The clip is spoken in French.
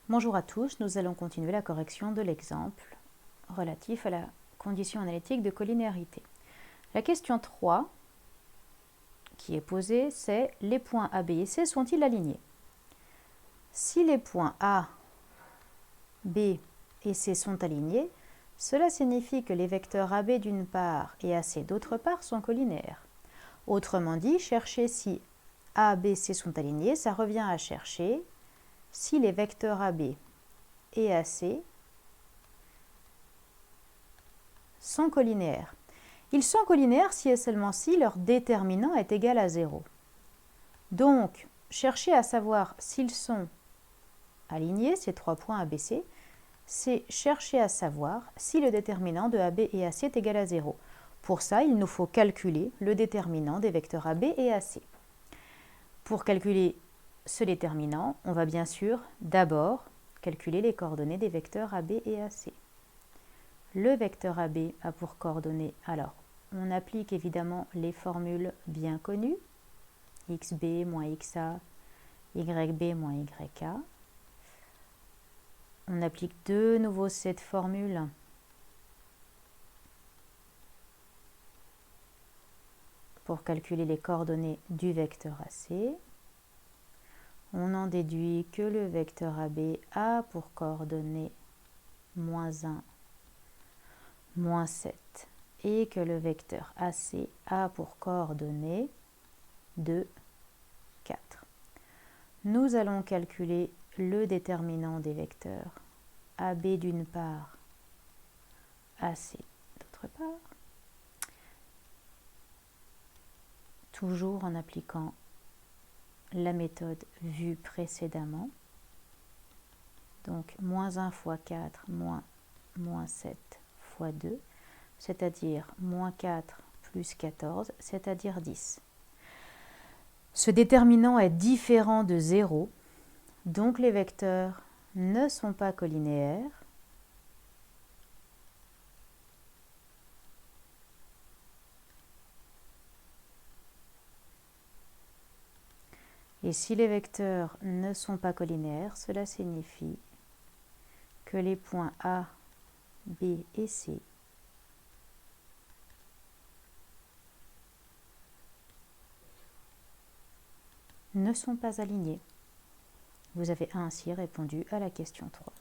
Bonjour à tous, nous allons continuer la correction de l'exemple relatif à la condition analytique de collinéarité. La question 3 qui est posée, c'est les points A, B et C sont-ils alignés? Si les points A, B et C sont alignés, cela signifie que les vecteurs AB d'une part et AC d'autre part sont collinaires. Autrement dit, chercher si A, B, C sont alignés, ça revient à chercher si les vecteurs AB et AC sont collinaires. Ils sont collinaires si et seulement si leur déterminant est égal à 0. Donc, chercher à savoir s'ils sont alignés, ces trois points ABC, c'est chercher à savoir si le déterminant de AB et AC est égal à 0. Pour ça, il nous faut calculer le déterminant des vecteurs AB et AC. Pour calculer ce déterminant, on va bien sûr d'abord calculer les coordonnées des vecteurs AB et AC. Le vecteur AB a pour coordonnées, alors, on applique évidemment les formules bien connues, xb moins xa, yb moins yk. On applique de nouveau cette formule pour calculer les coordonnées du vecteur AC. On en déduit que le vecteur AB a pour coordonnées moins 1, moins 7, et que le vecteur AC a pour coordonnées 2, 4. Nous allons calculer le déterminant des vecteurs AB d'une part, AC d'autre part, toujours en appliquant la méthode vue précédemment. Donc, moins 1 fois 4, moins 7 fois 2, c'est-à-dire moins 4 plus 14, c'est-à-dire 10. Ce déterminant est différent de 0, donc les vecteurs ne sont pas collinaires. Et si les vecteurs ne sont pas collinaires, cela signifie que les points A, B et C ne sont pas alignés. Vous avez ainsi répondu à la question 3.